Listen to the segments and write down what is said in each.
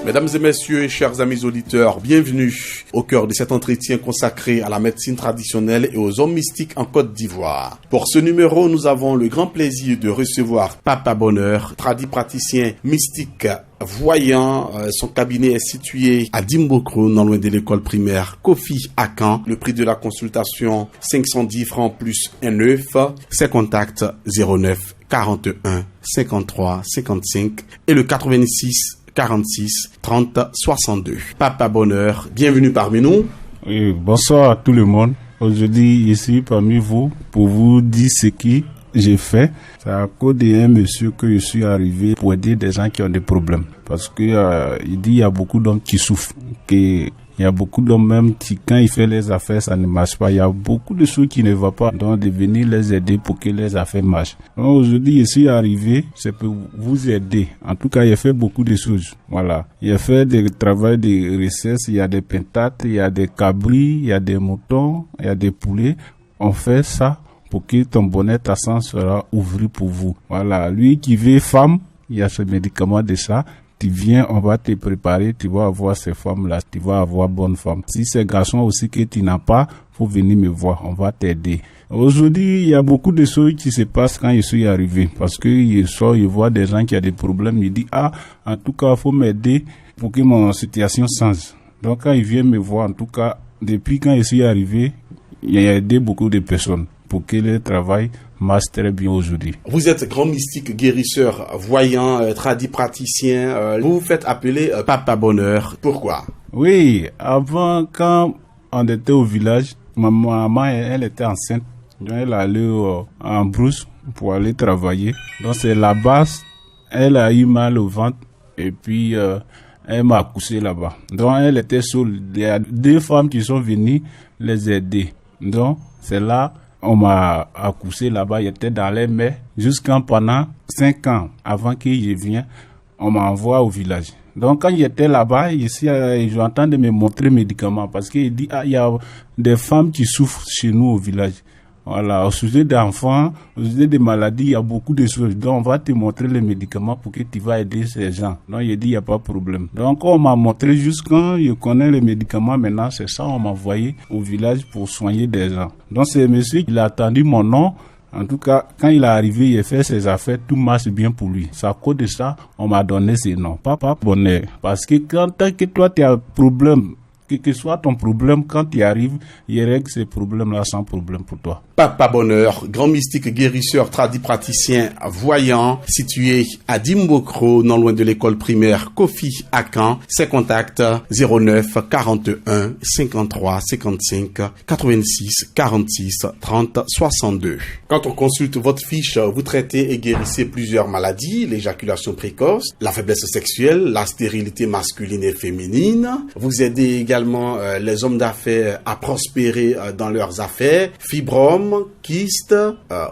Mesdames et messieurs, chers amis auditeurs, bienvenue au cœur de cet entretien consacré à la médecine traditionnelle et aux hommes mystiques en Côte d'Ivoire. Pour ce numéro, nous avons le grand plaisir de recevoir Papa Bonheur, tradipraticien mystique voyant. Son cabinet est situé à Dimbokro, non loin de l'école primaire Kofi à Caen. Le prix de la consultation, 510 francs plus un œuf. Ses contacts 09 41 53 55 et le 86 46 30 62. Papa Bonheur, bienvenue parmi nous. Oui, bonsoir à tout le monde. Aujourd'hui, ici parmi vous, pour vous dire ce que j'ai fait. C'est à cause d'un monsieur que je suis arrivé pour aider des gens qui ont des problèmes. Parce que il dit il y a beaucoup d'hommes qui souffrent. Il y a beaucoup d'hommes même qui, quand ils font les affaires, ça ne marche pas. Il y a beaucoup de choses qui ne vont pas. Donc, de venir les aider pour que les affaires marchent. Donc, aujourd'hui, je suis arrivé, c'est pour vous aider. En tout cas, il a fait beaucoup de choses. Voilà. Il a fait des travail de recherche. Il y a des pentates, il y a des cabris, il y a des moutons, il y a des poulets. On fait ça pour que ton bonnet, ta sens sera ouvert pour vous. Voilà. Lui qui veut femme, il y a ce médicament de ça. Tu viens, on va te préparer, tu vas avoir ces femmes-là, tu vas avoir bonne femme. Si c'est garçon aussi que tu n'as pas, faut venir me voir, on va t'aider. Aujourd'hui, il y a beaucoup de choses qui se passent quand je suis arrivé. Parce que je vois des gens qui ont des problèmes, ils disent, en tout cas, faut m'aider pour que mon situation change. Donc, quand ils viennent me voir, en tout cas, depuis quand je suis arrivé, il a aidé beaucoup de personnes pour que le travail marche très bien aujourd'hui. Vous êtes grand mystique, guérisseur, voyant, tradipraticien. Vous vous faites appeler Papa Bonheur. Pourquoi? Oui, avant, quand on était au village, ma maman, elle était enceinte. Donc, elle allait en brousse pour aller travailler. Donc, c'est là-bas, elle a eu mal au ventre et puis elle m'a accouché là-bas. Donc, elle était seule. Il y a 2 femmes qui sont venues les aider. Donc, c'est là on m'a accouché là-bas, j'étais dans les mers, jusqu'à pendant 5 ans, avant que je vienne, on m'envoie au village. Donc quand j'étais là-bas, ici, j'entends de me montrer médicaments, parce qu'il dit, il y a des femmes qui souffrent chez nous au village. Voilà, au sujet d'enfants, au sujet des maladies, il y a beaucoup de choses. Donc, on va te montrer les médicaments pour que tu vas aider ces gens. Donc, il dit, il n'y a pas de problème. Donc, on m'a montré juste quand je connais les médicaments, maintenant, c'est ça, on m'a envoyé au village pour soigner des gens. Donc, c'est monsieur, il a attendu mon nom. En tout cas, quand il est arrivé, il a fait ses affaires, tout marche bien pour lui. C'est à cause de ça, on m'a donné ce nom. Papa Bonheur. Parce que quand que toi, tu as un problème, quel que soit ton problème, quand tu arrives, il règle ces problèmes-là sans problème pour toi. Papa Bonheur, grand mystique, guérisseur, tradipraticien, voyant, situé à Dimbokro, non loin de l'école primaire Kofi à Caen. Ses contacts 09 41 53 55 86 46 30 62. Quand on consulte votre fiche, vous traitez et guérissez plusieurs maladies, l'éjaculation précoce, la faiblesse sexuelle, la stérilité masculine et féminine. Vous aidez également les hommes d'affaires à prospérer dans leurs affaires, fibromes, kystes.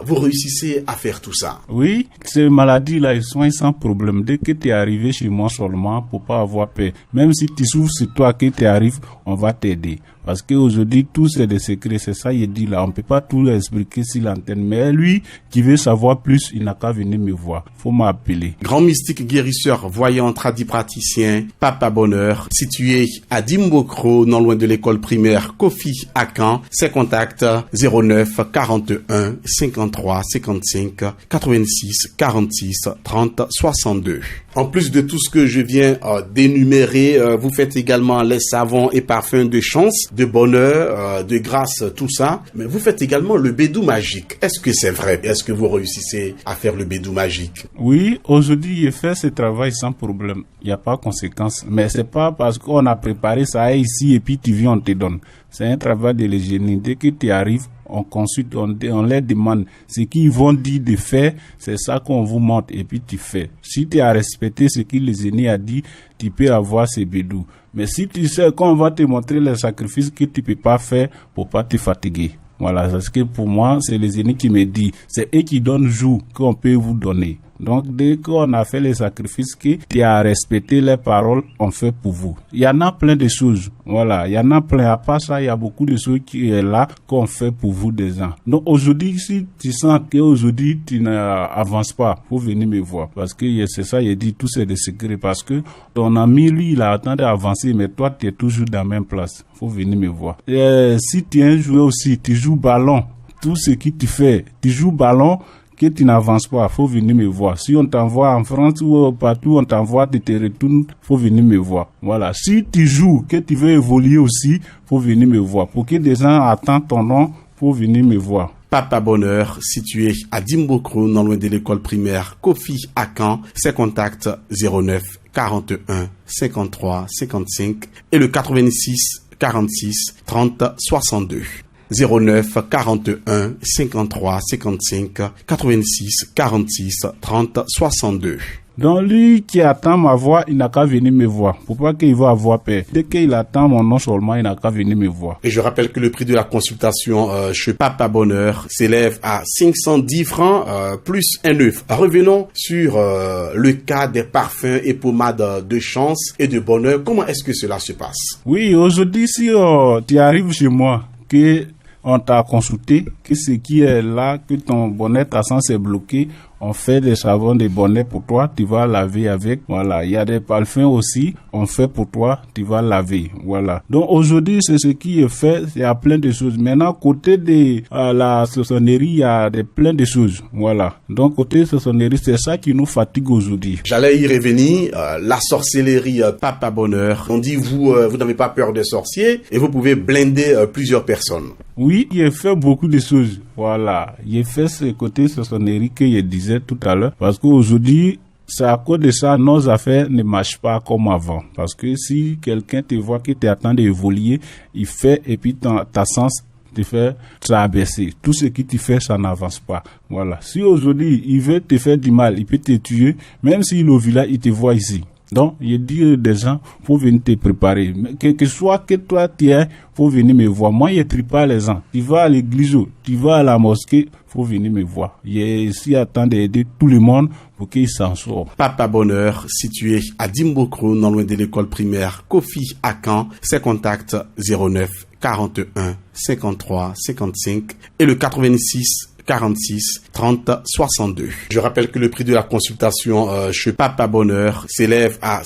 Vous réussissez à faire tout ça? Oui, ces maladies-là, ils soignent sans problème. Dès que tu es arrivé chez moi seulement, pour pas avoir peur. Même si tu souffres, c'est toi qui t'arrives, on va t'aider. Parce qu'aujourd'hui, tout c'est des secrets, c'est ça il dit là. On peut pas tout expliquer sur l'antenne. Mais lui, qui veut savoir plus, il n'a qu'à venir me voir. Faut m'appeler. Grand mystique, guérisseur, voyant, tradipraticien, Papa Bonheur, situé à Dimbokro, non loin de l'école primaire Kofi à Caen. Ses contacts 09 41 53 55 86 46 30 62. En plus de tout ce que je viens d'énumérer, vous faites également les savons et parfums de chance, de bonheur, de grâce, tout ça. Mais vous faites également le bédou magique. Est-ce que c'est vrai? Est-ce que vous réussissez à faire le bédou magique? Oui, aujourd'hui, je fais ce travail sans problème. Il n'y a pas de conséquences. Mais c'est pas parce qu'on a préparé ça ici et puis tu viens, on te donne. C'est un travail de l'hygiène. Dès que tu arrives, on consulte, on leur demande ce qu'ils vont dire de faire, c'est ça qu'on vous montre et puis tu fais. Si tu as respecté ce que les aînés a dit, tu peux avoir ces bédous. Mais si tu sais qu'on va te montrer les sacrifices que tu peux pas faire pour pas te fatiguer. Voilà, parce que pour moi, c'est les aînés qui me disent, c'est eux qui donnent jour qu'on peut vous donner. Donc, dès qu'on a fait les sacrifices, qui a respecté les paroles, on fait pour vous. Il y en a plein de choses. Voilà, il y en a plein. À part ça, il y a beaucoup de choses qui est là qu'on fait pour vous des gens. Donc, aujourd'hui, si tu sens qu'aujourd'hui, tu n'avances pas, faut venir me voir. Parce que c'est ça, il dit, tout c'est des secrets. Parce que ton ami, lui, il a attendu d'avancer, mais toi, tu es toujours dans la même place. Faut venir me voir. Et si tu es un joueur aussi, tu joues ballon, tout ce que tu fais, tu joues ballon, que tu n'avances pas, faut venir me voir. Si on t'envoie en France ou partout, on t'envoie, tu te retournes, faut venir me voir. Voilà. Si tu joues, que tu veux évoluer aussi, faut venir me voir. Pour que des gens attendent ton nom, faut venir me voir. Papa Bonheur, situé à Dimbokro, non loin de l'école primaire Kofi à Caen. Ses contacts 09 41 53 55 et le 86 46 30 62. 09 41 53 55 86 46 30 62. Donc lui qui attend ma voix, il n'a qu'à venir me voir. Pour pas qu'il va avoir peur. Dès qu'il attend mon nom seulement, il n'a qu'à venir me voir. Et je rappelle que le prix de la consultation chez Papa Bonheur s'élève à 510 francs plus un œuf. Revenons sur le cas des parfums et pommades de chance et de bonheur. Comment est-ce que cela se passe? Oui, aujourd'hui, si tu arrives chez moi, que on t'a consulté, que ce qui est là, que ton bonnet ta sens est bloqué, on fait des savons de bonnet pour toi, tu vas laver avec, voilà. Il y a des parfums aussi, on fait pour toi, tu vas laver, voilà. Donc aujourd'hui, c'est ce qui est fait, il y a plein de choses. Maintenant, côté de la sorcellerie, il y a plein de choses, voilà. Donc côté sorcellerie, c'est ça qui nous fatigue aujourd'hui. J'allais y revenir, la sorcellerie Papa Bonheur. On dit, vous n'avez pas peur des sorciers et vous pouvez blinder plusieurs personnes. Oui, il a fait beaucoup de choses, voilà. Il a fait ce côté sorcellerie que je disais tout à l'heure, parce qu'aujourd'hui, c'est à cause de ça, nos affaires ne marchent pas comme avant. Parce que si quelqu'un te voit que tu attends d'évoluer, il fait, et puis ta sens te fait traverser. Tout ce qui te fait, ça n'avance pas. Voilà. Si aujourd'hui, il veut te faire du mal, il peut te tuer, même s'il est au village, il te voit ici. Donc, je dis des gens, faut venir te préparer. Que soit que toi tu es, faut venir me voir. Moi, je prépare les gens. Tu vas à l'église, tu vas à la mosquée, faut venir me voir. Je suis à temps d'aider tout le monde pour qu'ils s'en sortent. Papa Bonheur, situé à Dimbokro, non loin de l'école primaire Kofi à Caen. Ses contacts 09 41 53 55 et le 86 46 30 62. Je rappelle que le prix de la consultation chez Papa Bonheur s'élève à